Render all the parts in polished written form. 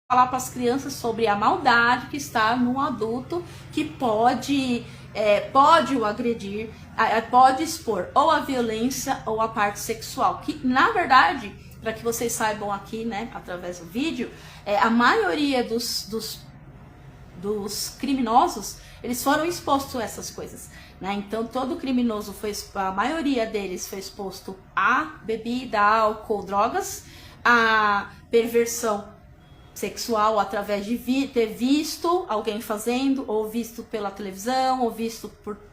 falar para as crianças sobre a maldade que está no adulto que pode o agredir, pode expor ou a violência ou a parte sexual, que na verdade, para que vocês saibam aqui, né, através do vídeo, a maioria dos criminosos, eles foram expostos a essas coisas, né? Então todo criminoso a maioria deles foi exposto a bebida, álcool, drogas, a perversão sexual através de ter visto alguém fazendo, ou visto pela televisão, ou visto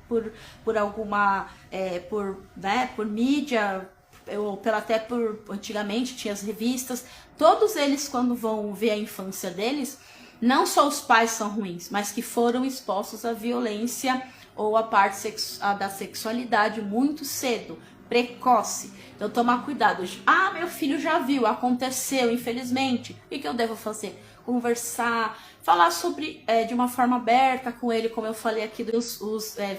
por alguma, por mídia, ou até por, antigamente tinha as revistas. Todos eles, quando vão ver a infância deles, não só os pais são ruins, mas que foram expostos à violência ou à parte da sexualidade muito cedo, precoce. Então tomar cuidado. Ah, meu filho já viu, aconteceu, infelizmente. O que eu devo fazer? Conversar, falar sobre de uma forma aberta com ele, como eu falei aqui,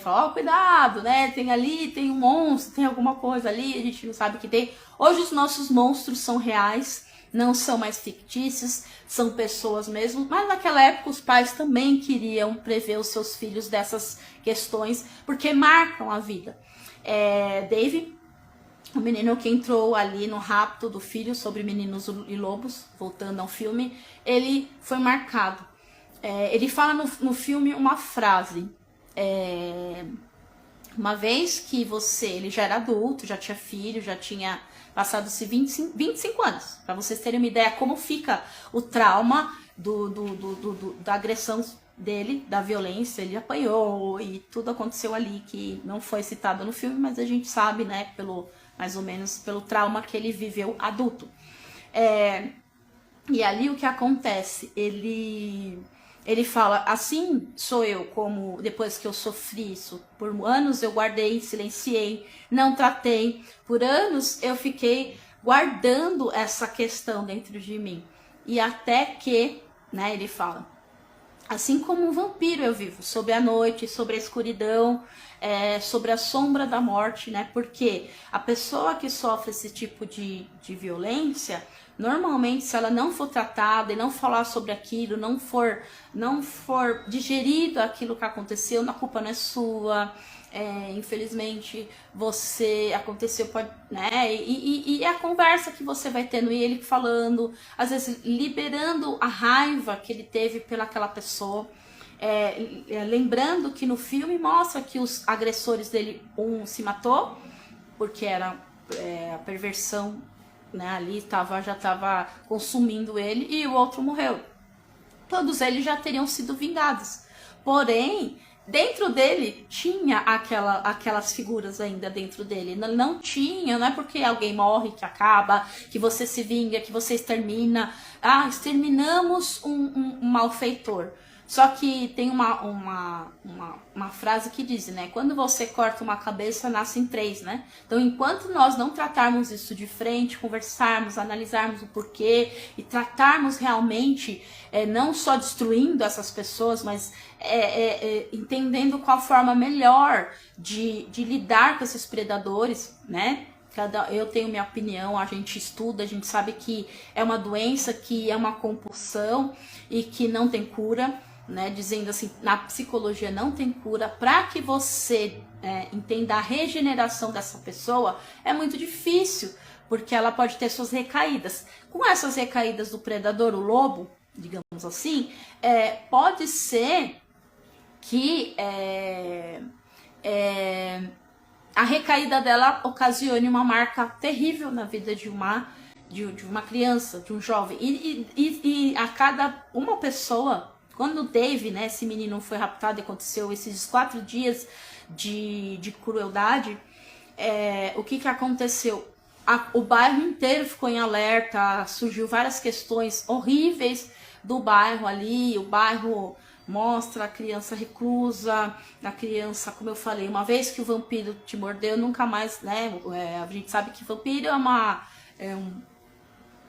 falar, cuidado, né? Tem um monstro, tem alguma coisa ali, a gente não sabe o que tem. Hoje os nossos monstros são reais, não são mais fictícios, são pessoas mesmo, mas naquela época os pais também queriam prever os seus filhos dessas questões, porque marcam a vida. Dave, o menino que entrou ali no rapto do filho sobre meninos e lobos, voltando ao filme, ele foi marcado. Ele fala no filme uma frase, uma vez que ele já era adulto, já tinha filho, já tinha passado-se 25 anos, para vocês terem uma ideia como fica o trauma da agressão dele, da violência, ele apanhou e tudo aconteceu ali que não foi citado no filme, mas a gente sabe, né, mais ou menos pelo trauma que ele viveu adulto. E ali o que acontece, ele fala, assim sou eu, como depois que eu sofri isso, por anos eu guardei, silenciei, não tratei, por anos eu fiquei guardando essa questão dentro de mim, e até que, né, ele fala, assim como um vampiro eu vivo, sobre a noite, sobre a escuridão, sobre a sombra da morte, né, porque a pessoa que sofre esse tipo de violência, normalmente, se ela não for tratada e não falar sobre aquilo, não for digerido aquilo que aconteceu, a culpa não é sua, infelizmente aconteceu, pode, né? E a conversa que você vai tendo e ele falando, às vezes liberando a raiva que ele teve pelaquela pessoa. Lembrando que no filme mostra que os agressores dele, um se matou porque era a perversão, né, ali já estava consumindo ele, e o outro morreu. Todos eles já teriam sido vingados. Porém, dentro dele tinha aquelas figuras ainda dentro dele. Não tinha, não é porque alguém morre que acaba, que você se vinga, que você extermina. Exterminamos um malfeitor. Só que tem uma frase que diz, né? Quando você corta uma cabeça, nascem 3, né? Então, enquanto nós não tratarmos isso de frente, conversarmos, analisarmos o porquê e tratarmos realmente, não só destruindo essas pessoas, mas entendendo qual a forma melhor de lidar com esses predadores, né? Eu tenho minha opinião, a gente estuda, a gente sabe que é uma doença, que é uma compulsão e que não tem cura, né, dizendo assim, na psicologia não tem cura. Para que você entenda a regeneração dessa pessoa, é muito difícil, porque ela pode ter suas recaídas. Com essas recaídas do predador, o lobo, digamos assim, pode ser que a recaída dela ocasione uma marca terrível na vida de uma criança, de um jovem. E a cada uma pessoa, quando o Dave, né, esse menino foi raptado e aconteceu esses 4 dias de crueldade, o que aconteceu? O bairro inteiro ficou em alerta, surgiu várias questões horríveis do bairro ali, o bairro mostra a criança reclusa, a criança, como eu falei, uma vez que o vampiro te mordeu, nunca mais, né, a gente sabe que vampiro é uma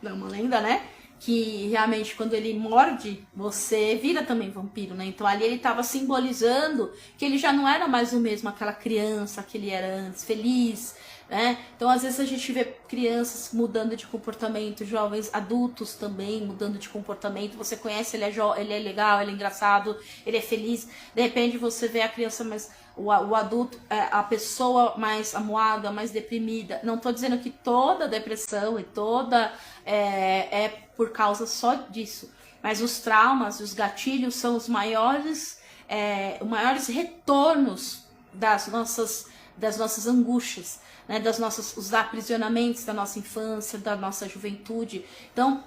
lenda, né, que realmente quando ele morde, você vira também vampiro, né, então ali ele estava simbolizando que ele já não era mais o mesmo, aquela criança que ele era antes, feliz, né? Então, às vezes a gente vê crianças mudando de comportamento, jovens adultos também mudando de comportamento. Você conhece, ele é legal, ele é engraçado, ele é feliz. De repente você vê a criança mais, o adulto, a pessoa mais amuada, mais deprimida. Não estou dizendo que toda depressão e toda é por causa só disso, mas os traumas, os gatilhos são os maiores retornos das nossas angústias, né, os aprisionamentos da nossa infância, da nossa juventude. Então,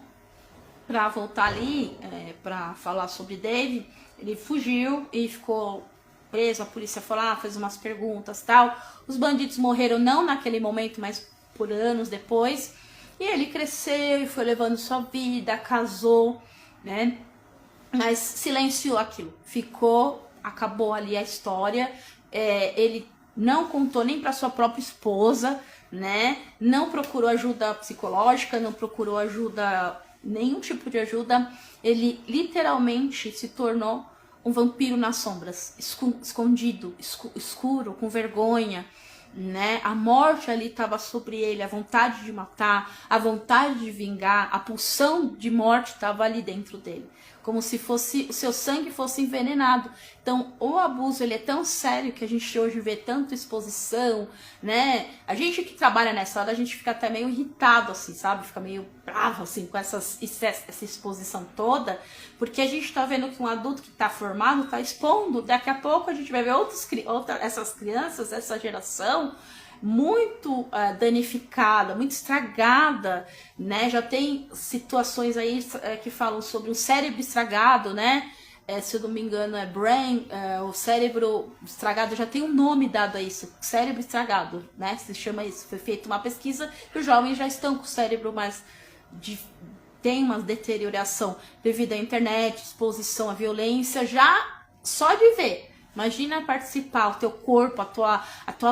para voltar ali, para falar sobre Dave, ele fugiu e ficou preso. A polícia foi lá, fez umas perguntas, tal. Os bandidos morreram não naquele momento, mas por anos depois. E ele cresceu e foi levando sua vida, casou, né? Mas silenciou aquilo, acabou ali a história. Ele não contou nem para sua própria esposa, né? Não procurou ajuda psicológica, não procurou ajuda, nenhum tipo de ajuda. Ele literalmente se tornou um vampiro nas sombras, escondido, escuro, com vergonha, né? A morte ali estava sobre ele, a vontade de matar, a vontade de vingar, a pulsão de morte estava ali dentro dele, como se o seu sangue fosse envenenado. Então, o abuso, ele é tão sério que a gente hoje vê tanta exposição, né? A gente que trabalha nessa hora, a gente fica até meio irritado, assim, sabe? Fica meio bravo, assim, com essa exposição toda, porque a gente tá vendo que um adulto que tá formado tá expondo. Daqui a pouco a gente vai ver essas crianças, essa geração, muito danificada, muito estragada, né? Já tem situações aí que falam sobre o cérebro estragado, né? Se eu não me engano é brain, o cérebro estragado, já tem um nome dado a isso, cérebro estragado, né? Se chama isso. Foi feita uma pesquisa que os jovens já estão com o cérebro mais tem uma deterioração devido à internet, exposição à violência, já só de ver. Imagina participar, o teu corpo, a tua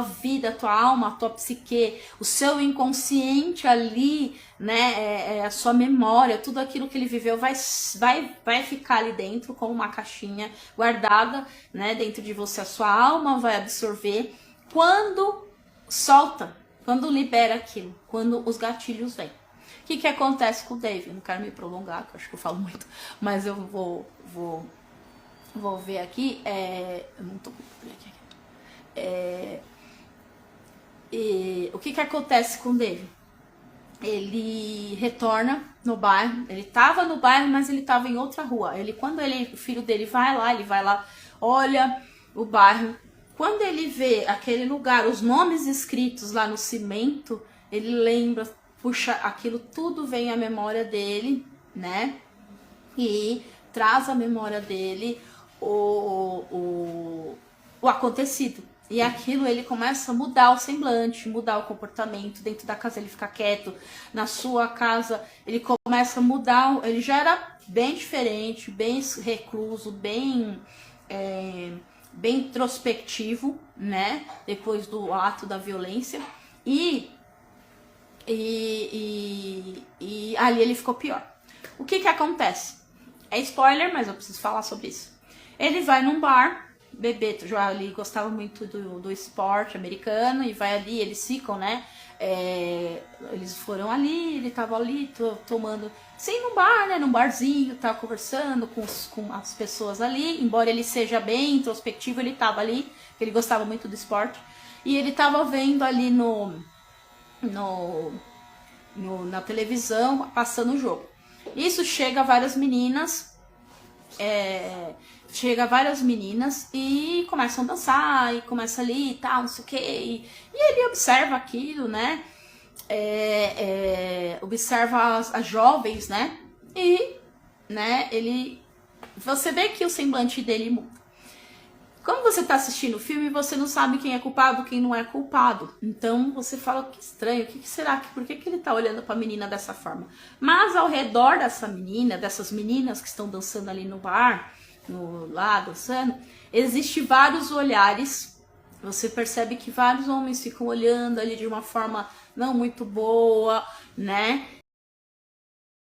vida, a tua alma, a tua psique, o seu inconsciente ali, né, a sua memória, tudo aquilo que ele viveu vai ficar ali dentro como uma caixinha guardada, né, dentro de você. A sua alma vai absorver quando solta, quando libera aquilo, quando os gatilhos vêm. O que acontece com o Dave? Não quero me prolongar, que eu acho que eu falo muito, mas eu vou ver aqui, eu não tô aqui. O que acontece com o Dave? Ele retorna no bairro, ele tava no bairro, mas ele tava em outra rua. O filho dele vai lá, olha o bairro. Quando ele vê aquele lugar, os nomes escritos lá no cimento, ele lembra, puxa, aquilo tudo vem à memória dele, né? E traz à memória dele o acontecido. E aquilo, ele começa a mudar o semblante, mudar o comportamento. Dentro da casa ele fica quieto, na sua casa ele começa a mudar. Ele já era bem diferente, bem recluso, bem introspectivo, né? Depois do ato da violência. E ali ele ficou pior. O que acontece? É spoiler, mas eu preciso falar sobre isso. Ele vai num bar beber, ele gostava muito do esporte americano, e vai ali, eles ficam, né? Eles foram ali, ele tava ali tomando, sim, num bar, né? Num barzinho, tava conversando com as pessoas ali. Embora ele seja bem introspectivo, ele tava ali, ele gostava muito do esporte, e ele tava vendo ali na televisão, passando o jogo. Isso chega várias meninas. E começam a dançar, e começa ali e tal, não sei o que, e ele observa aquilo, né? Observa as jovens, né? E, né, você vê que o semblante dele muda. Como você tá assistindo o filme, você não sabe quem é culpado, quem não é culpado. Então você fala, que estranho, por que ele tá olhando pra menina dessa forma? Mas ao redor dessa menina, dessas meninas que estão dançando ali no bar, lá dançando, existe vários olhares. Você percebe que vários homens ficam olhando ali de uma forma não muito boa, né?